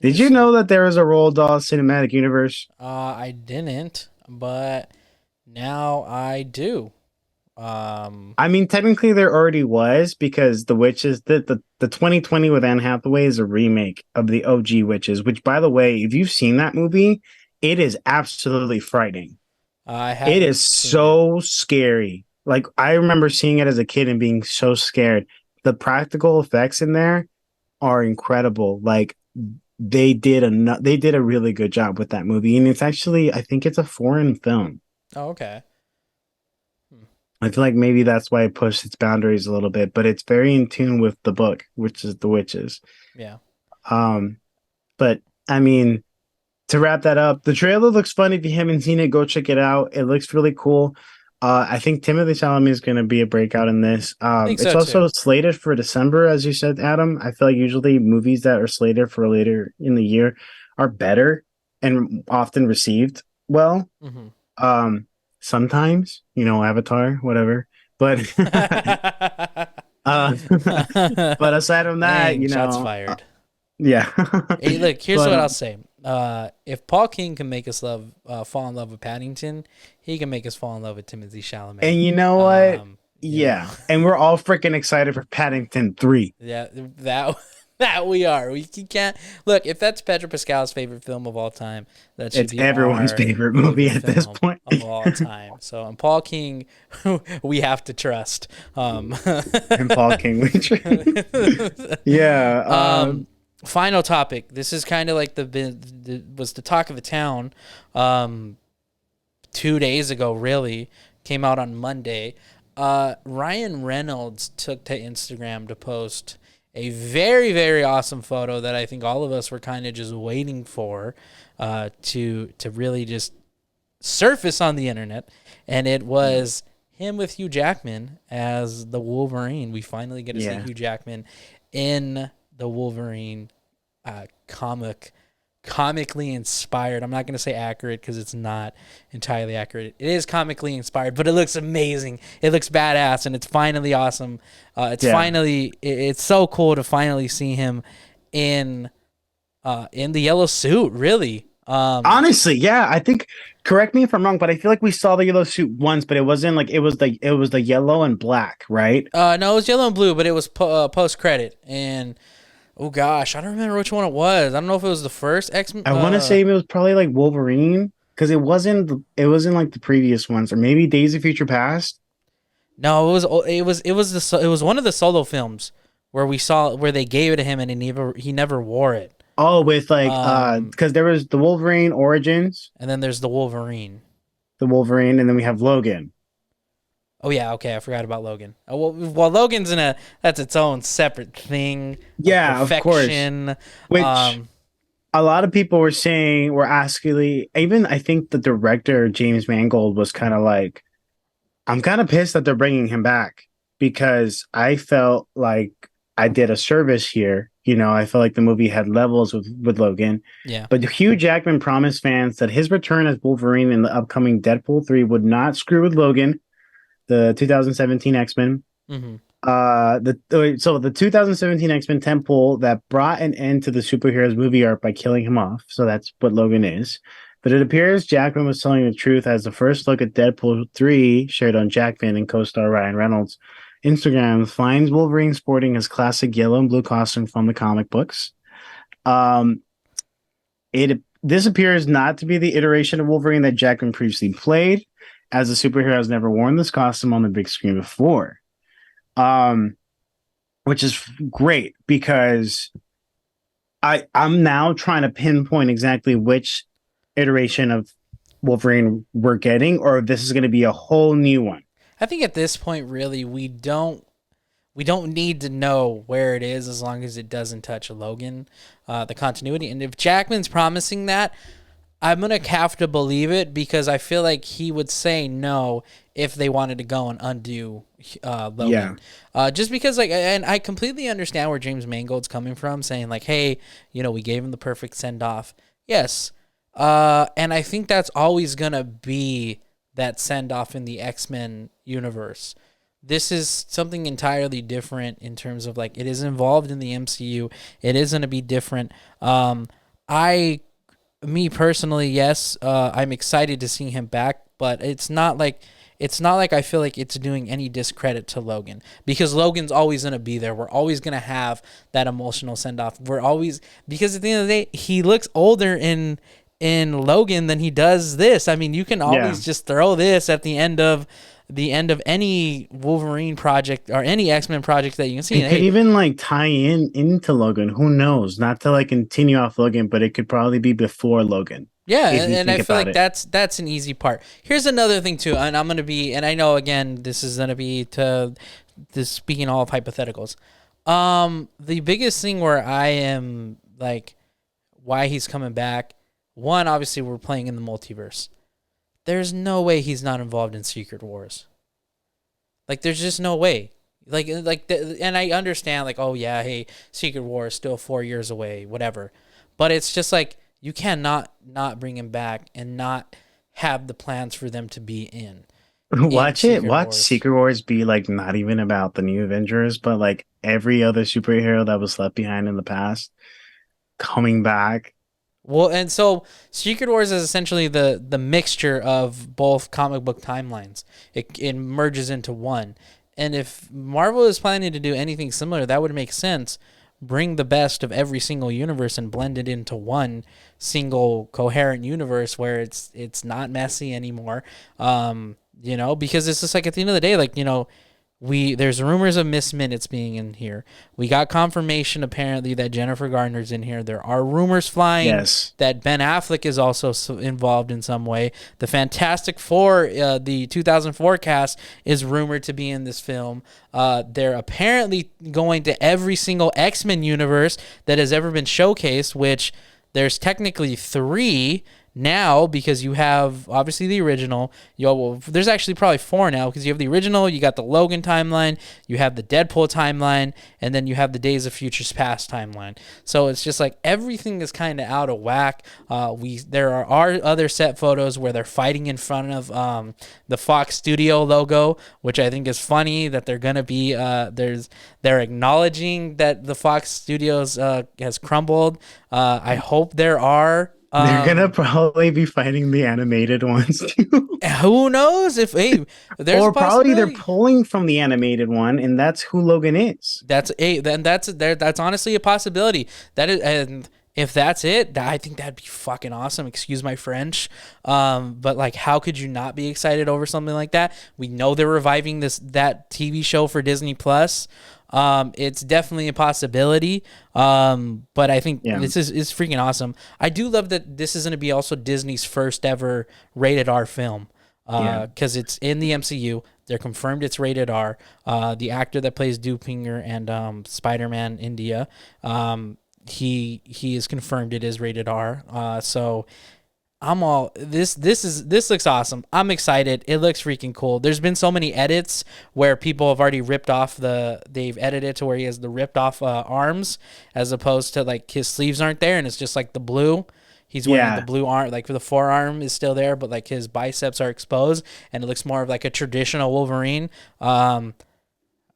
B: Did you
A: Interesting.
B: know that there is a Roald Dahl cinematic universe?
A: I didn't, but now I do.
B: I mean, technically there already was because the witches, the 2020 with Anne Hathaway is a remake of the OG Witches, which by the way, if you've seen that movie, it is absolutely frightening.
A: I
B: It
A: haven't
B: is
A: seen it.
B: so scary. Like I remember seeing it as a kid and being so scared. The practical effects in there are incredible. Like they did a really good job with that movie, and it's actually I think it's a foreign film.
A: Oh, okay. Hmm.
B: I feel like maybe that's why it pushed its boundaries a little bit, but it's very in tune with the book, which is The Witches.
A: Yeah.
B: Um, but I mean, to wrap that up, the trailer looks fun. If you haven't seen it, go check it out. It looks really cool. I think Timothy Chalamet is going to be a breakout in this.
A: Think
B: It's
A: so too.
B: also slated for December, as you said, Adam. I feel like usually movies that are slated for later in the year are better and often received well.
A: Mm-hmm.
B: Um, Sometimes, Avatar, whatever. But uh, but aside from that,
A: Dang, shots fired.
B: yeah.
A: Hey, look, here's
B: but
A: what I'll say. If Paul King can make us fall in love with Paddington, he can make us fall in love with Timothy Chalamet.
B: And you know what?
A: You know,
B: Yeah. And we're all freaking excited for Paddington 3.
A: yeah, that that we are. We can't look if that's Pedro Pascal's favorite film of all time. That should
B: It's
A: be
B: everyone's
A: our
B: favorite movie
A: favorite
B: at this
A: film
B: point.
A: of all time. So, and Paul King, we have to trust.
B: And Paul King. Yeah.
A: Final topic. This is kind of like was the talk of the town. 2 days ago, really came out on Monday. Ryan Reynolds took to Instagram to post a very, very awesome photo that I think all of us were kind of just waiting for to really just surface on the internet, and it was him with Hugh Jackman as the Wolverine. We finally get to see Hugh Jackman in the Wolverine comically inspired. I'm not going to say accurate because it's not entirely accurate. It is comically inspired, but it looks amazing. It looks badass, and it's finally awesome. It's so cool to finally see him in the yellow suit, really.
B: Honestly, yeah, I think. Correct me if I'm wrong, but I feel like we saw the yellow suit once, but it wasn't like it was the yellow and black, right?
A: No, it was yellow and blue, but it was post credit. And oh gosh, I don't remember which one it was. I don't know if it was the first X.
B: I want to say it was probably like Wolverine because it wasn't like the previous ones, or maybe Days of Future Past.
A: No, it was one of the solo films where we saw where they gave it to him and he never wore it.
B: Oh, with like
A: Um,
B: because there was the Wolverine Origins,
A: and then there's the Wolverine.
B: the Wolverine, and then we have Logan.
A: Oh yeah, okay, I forgot about Logan. Well, Logan's that's its own separate thing of
B: Yeah, of course.
A: perfection.
B: Which
A: Um,
B: a lot of people were asking, even I think the director James Mangold was kind of like, I'm kind of pissed that they're bringing him back because I felt like I did a service here. I felt like the movie had levels with Logan.
A: yeah.
B: But Hugh Jackman promised fans that his return as Wolverine in the upcoming Deadpool 3 would not screw with Logan, the 2017 X-Men.
A: Hmm.
B: The 2017 X-Men tentpole that brought an end to the superheroes movie arc by killing him off. So that's what Logan is. But it appears Jackman was telling the truth as the first look at Deadpool 3 shared on Jackman and co-star Ryan Reynolds Instagram finds Wolverine sporting his classic yellow and blue costume from the comic books. Um, this appears not to be the iteration of Wolverine that Jackman previously played, as the superhero has never worn this costume on the big screen before. Um, which is great because I'm now trying to pinpoint exactly which iteration of Wolverine we're getting, or if this is going to be a whole new one.
A: I think at this point, really, we don't need to know where it is as long as it doesn't touch Logan, the continuity. And if Jackman's promising that, I'm gonna have to believe it because I feel like he would say no if they wanted to go and undo
B: Yeah.
A: Logan. Just because, like, and I completely understand where James Mangold's coming from, saying like, hey, we gave him the perfect send off. Yes, and I think that's always gonna be that send off in the X-Men universe. This is something entirely different in terms of like it is involved in the MCU. It is going to be different. I, me personally, yes, I'm excited to see him back, but it's not like I feel like it's doing any discredit to Logan because Logan's always going to be there. We're always going to have that emotional send off. We're always because at the end of the day, he looks older in Logan than he does this. I mean, you can
B: Yeah.
A: always just throw this at the end of any Wolverine project or any X-Men project that you can see.
B: It
A: And,
B: could
A: hey,
B: even like tie in into Logan. Who knows? Not to like continue off Logan, but it could probably be before Logan
A: yeah,
B: if you
A: and I
B: think
A: feel
B: about
A: like
B: it.
A: that's an easy part. Here's another thing too, and I'm gonna be, and I know again this is gonna be to this speaking all of hypotheticals. The biggest thing where I am like, why he's coming back. One, obviously, we're playing in the multiverse. There's no way he's not involved in Secret Wars. Like, there's just no way. And I understand, like, oh yeah, hey, Secret War is still 4 years away, whatever. But it's just like you cannot not bring him back and not have the plans for them to be in
B: Watch it.
A: Secret
B: Watch
A: Wars.
B: Secret Wars be like not even about the new Avengers, but like every other superhero that was left behind in the past coming back.
A: Well, and so Secret Wars is essentially the mixture of both comic book timelines. It merges into one. And if Marvel is planning to do anything similar, that would make sense. Bring the best of every single universe and blend it into one single coherent universe where it's not messy anymore. Because it's just like at the end of the day, like, there's rumors of Miss Minutes being in here. We got confirmation apparently that Jennifer Gardner's in here. There are rumors flying
B: Yes.
A: that Ben Affleck is also involved in some way. The Fantastic Four, the 2004 cast, is rumored to be in this film. They're apparently going to every single X-Men universe that has ever been showcased, which there's technically 3 now because you have obviously the original. There's actually probably 4 now because you have the original, you got the Logan timeline, you have the Deadpool timeline, and then you have the Days of Futures Past timeline. So it's just like everything is kind of out of whack. There are other set photos where they're fighting in front of the Fox Studio logo, which I think is funny that they're gonna be they're acknowledging that the Fox Studios has crumbled. I hope there are
B: They're gonna
A: Um,
B: probably be fighting the animated ones too.
A: who knows if hey, there's a
B: Or probably they're
A: possibility.
B: pulling from the animated one, and that's who Logan is.
A: That's a then that's there. That's honestly a possibility. That is, and if that's it, I think that'd be fucking awesome. Excuse my French, but like, how could you not be excited over something like that? We know they're reviving that TV show for Disney Plus. It's definitely a possibility. But I think
B: Yeah,
A: this is freaking awesome. I do love that this is going to be also Disney's first ever rated R film.
B: yeah,
A: Because it's in the MCU. They're confirmed it's rated R. The actor that plays Dopinger and Spider-Man India, he is confirmed it is rated R. So I'm all this looks awesome. I'm excited. It looks freaking cool. There's been so many edits where people have already ripped off they've edited to where he has the ripped off arms as opposed to like his sleeves aren't there and it's just like the blue. He's wearing the
B: yeah,
A: blue arm, like the forearm is still there, but like his biceps are exposed and it looks more of like a traditional Wolverine.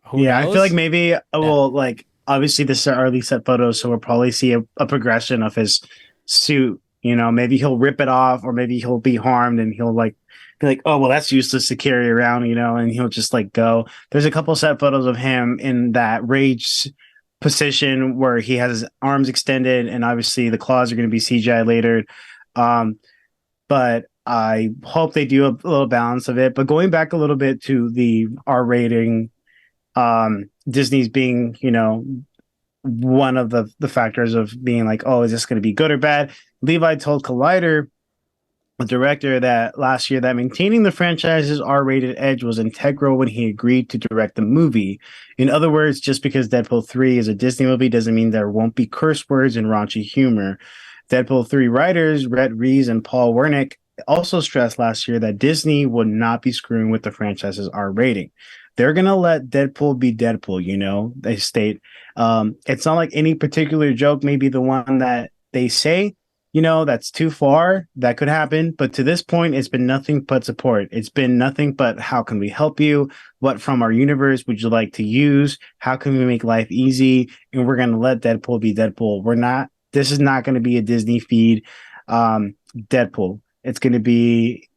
A: Who
B: yeah. I feel like
A: knows?
B: maybe
A: That
B: well, like obviously this are early set photos, so we'll probably see a progression of his suit. You know, maybe he'll rip it off, or maybe he'll be harmed, and he'll like be like, "Oh, well, that's useless to carry around," you know, and he'll just like go. There's a couple set photos of him in that rage position where he has his arms extended, and obviously the claws are going to be CGI later. Um, but I hope they do a little balance of it. But going back a little bit to the R rating, Disney's being, you know, one of the factors of being like, oh, is this going to be good or bad? Levi told Collider, the director, that last year that maintaining the franchise's R-rated edge was integral when he agreed to direct the movie. In other words, just because Deadpool 3 is a Disney movie doesn't mean there won't be curse words and raunchy humor. Deadpool 3 writers Rhett Reeves and Paul Wernick also stressed last year that Disney would not be screwing with the franchise's R rating. They're going to let Deadpool be Deadpool, you know, they state. It's not like any particular joke may be the one that they say, you know, that's too far. That could happen. But to this point, it's been nothing but support. It's been nothing but how can we help you? What from our universe would you like to use? How can we make life easy? And we're going to let Deadpool be Deadpool. We're not, this is not going to be a Disney feed Deadpool. It's going to be,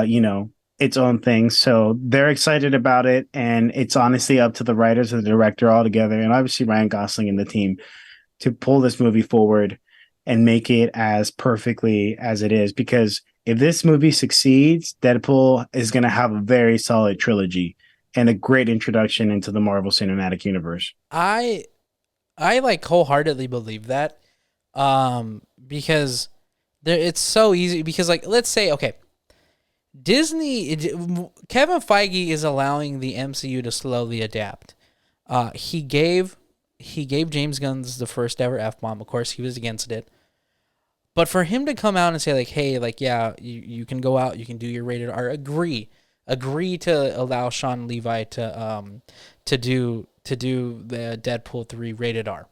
B: you know, its own thing. So they're excited about it. And it's honestly up to the writers and the director all together. And obviously Ryan Gosling and the team to pull this movie forward and make it as perfectly as it is. Because if this movie succeeds, Deadpool is going to have a very solid trilogy and a great introduction into the Marvel Cinematic Universe.
A: I I like wholeheartedly believe that. Because it's so easy because like let's say okay, Kevin Feige is allowing the MCU to slowly adapt. He gave James Gunn's the first ever F bomb. Of course, he was against it. But for him to come out and say like, hey, like yeah, you can go out, you can do your rated R. Agree to allow Sean Levi to do the Deadpool 3 rated R.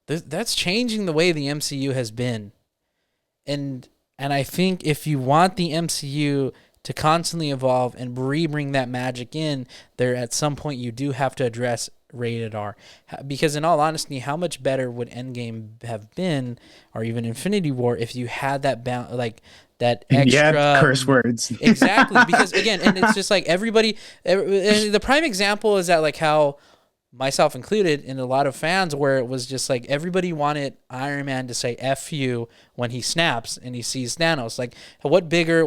A: That's changing the way the MCU has been. And I think if you want the MCU to constantly evolve and bring that magic in, there at some point you do have to address rated R. Because in all honesty, how much better would Endgame have been, or even Infinity War, if you had like that
B: Yeah,
A: extra
B: curse words.
A: exactly? Because again, and it's just like and the prime example is that like how myself included, and a lot of fans where it was just like everybody wanted Iron Man to say F you when he snaps and he sees Thanos. Like what better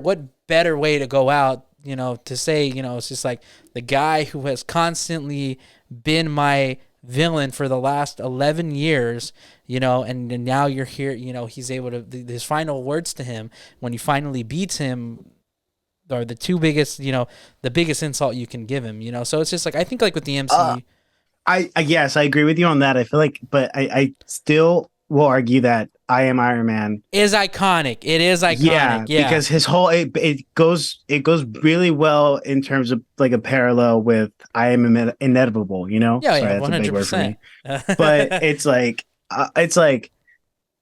A: way to go out, to say, it's just like the guy who has constantly been my villain for the last 11 years, and now you're here, he's able to, his final words to him when he finally beats him are the two biggest, the biggest insult you can give him, so it's just like, I think like with the
B: uh,
A: MCU,
B: I yes, I agree with you on that. I feel like, but I still will argue that I am Iron Man.
A: is iconic. It is iconic.
B: Yeah,
A: Yeah.
B: because his whole it goes really well in terms of like a parallel with I am inevitable. You know,
A: Yeah.
B: sorry,
A: Yeah.
B: that's a big word for
A: 100%.
B: me. But it's like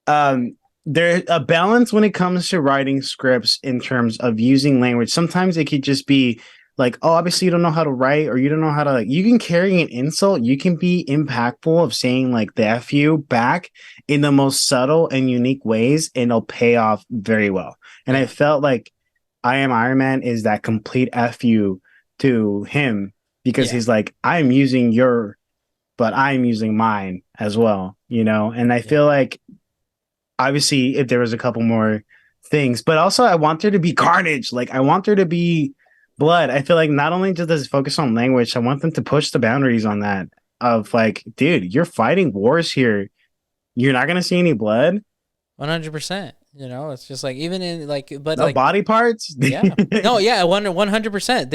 B: um there's a balance when it comes to writing scripts in terms of using language. Sometimes it could just be like, oh, obviously you don't know how to write or you don't know how to like, you can carry an insult, you can be impactful of saying like the F you back in the most subtle and unique ways, and it'll pay off very well. And I
A: Yeah.
B: felt like I Am Iron Man is that complete F you to him because
A: Yeah.
B: he's like, I'm using your, but I'm using mine as well, you know? And I
A: Yeah.
B: feel like obviously if there was a couple more things, but also I want there to be carnage. Like I want there to be blood. I feel like not only does this focus on language, I want them to push the boundaries on that of like, dude, you're fighting wars here. You're not gonna see any blood.
A: 100%. You know, it's just like even in like, but
B: No
A: like,
B: body parts.
A: yeah, no, yeah, 100%.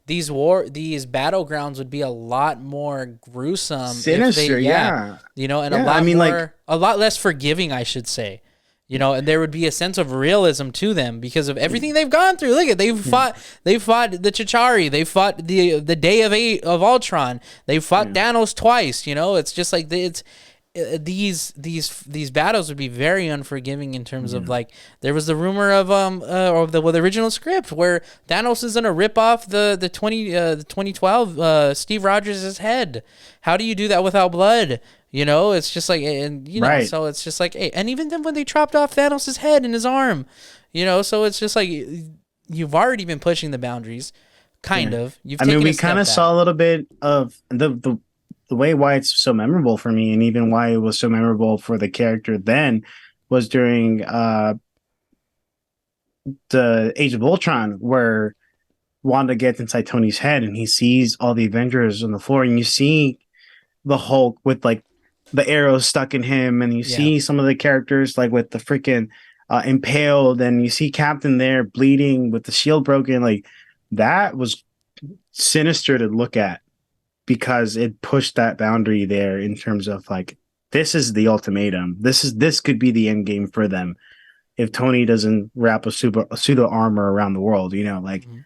A: These battlegrounds would be a lot more gruesome if they,
B: Sinister,
A: yeah,
B: yeah.
A: you know, and
B: Yeah. I mean, like,
A: a lot less forgiving, I should say. You know, and there would be a sense of realism to them because of everything they've gone through. Look at they fought the Chitauri, they fought the Day of Ultron, they fought
B: yeah.
A: Thanos twice. You know, it's just like it's these battles would be very unforgiving in terms of
B: Yeah.
A: like there was the rumor of the original script where Thanos is gonna rip off the 2012 Steve Rogers' head. How do you do that without blood? You know, it's just like, and you know,
B: Right.
A: so it's just like, hey, and even then when they chopped off Thanos' head and his arm, you know, so it's just like you've already been pushing the boundaries, kind
B: Yeah.
A: of. You've
B: I mean,
A: taken a
B: we
A: step
B: kind of
A: back.
B: saw a little bit of the way why it's so memorable for me, and even why it was so memorable for the character then was during the Age of Ultron, where Wanda gets inside Tony's head and he sees all the Avengers on the floor, and you see the Hulk with like the arrows stuck in him, and you
A: Yeah,
B: see some of the characters like with the freaking impaled, and you see Captain there bleeding with the shield broken. Like that was sinister to look at because it pushed that boundary there in terms of like this is the ultimatum. This could be the end game for them if Tony doesn't wrap a pseudo armor around the world. You know, like
A: hmm,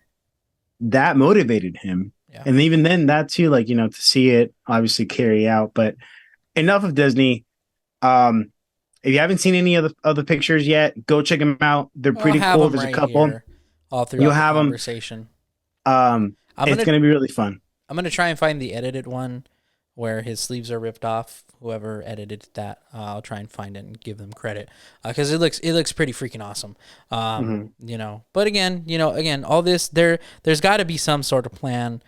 B: that motivated him.
A: yeah.
B: And even then, that too, like, you know, to see it obviously carry out. But enough of Disney. Um, if you haven't seen any of the pictures yet, go check them out. They're
A: I'll
B: pretty
A: have
B: cool.
A: them
B: There's a
A: right
B: couple.
A: here, all
B: You'll
A: throughout the
B: have them.
A: conversation. I'm
B: It's
A: gonna
B: gonna be really fun.
A: I'm gonna try and find the edited one where his sleeves are ripped off. Whoever edited that, I'll try and find it and give them credit because it looks pretty freaking awesome. You know, but again, you know, again, all this there's got to be some sort of plan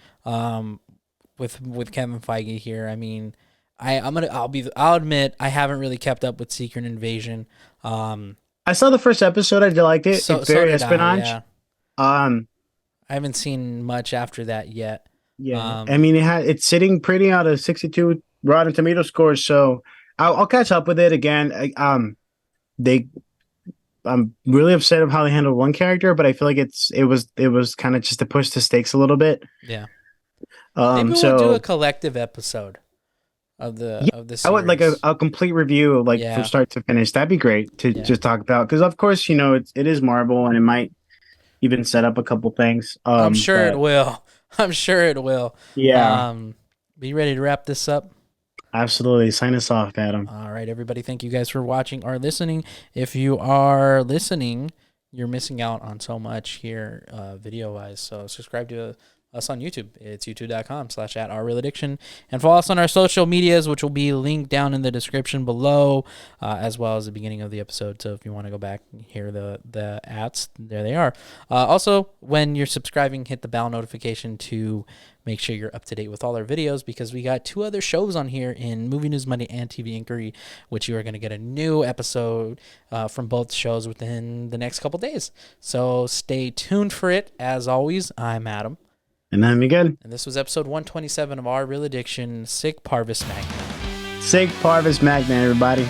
A: with Kevin Feige here. I mean, I'll admit I haven't really kept up with Secret Invasion.
B: I saw the first episode. I liked it.
A: So
B: It's very
A: did I.
B: espionage.
A: Yeah,
B: Um,
A: I haven't seen much after that yet.
B: yeah. I
A: Um,
B: mean, it's sitting pretty out of 62 Rotten Tomato scores. So I'll catch up with it again. They I'm really upset of how they handled one character, but I feel like it was kind of just to push the stakes a little bit.
A: yeah. Maybe we'll do a
B: So
A: collective episode
B: yeah,
A: of the
B: I would like
A: series.
B: a complete review, like from
A: Yeah,
B: start to finish. That'd be great to
A: yeah.
B: just talk about because, of course, you know it is Marvel and it might even set up a couple things.
A: I'm sure it
B: But
A: will. I'm sure it will.
B: yeah,
A: Um, be ready to wrap this up?
B: absolutely. Sign us off, Adam.
A: All right, everybody. Thank you guys for watching or listening. If you are listening, you're missing out on so much here, video wise. So subscribe to us on YouTube. It's youtube.com/@ourrealaddiction, and follow us on our social medias, which will be linked down in the description below, as well as the beginning of the episode. So if you want to go back and hear the ads, there they are. Also, when you're subscribing, hit the bell notification to make sure you're up to date with all our videos, because we got 2 other shows on here in Movie News Monday and TV Inquiry, which you are going to get a new episode from both shows within the next couple days. So stay tuned for it. As always, I'm Adam.
B: And I'm Miguel.
A: And this was episode 127 of Our Real Addiction, Sick Parvis Magnet.
B: Sig Parvis Magna, everybody.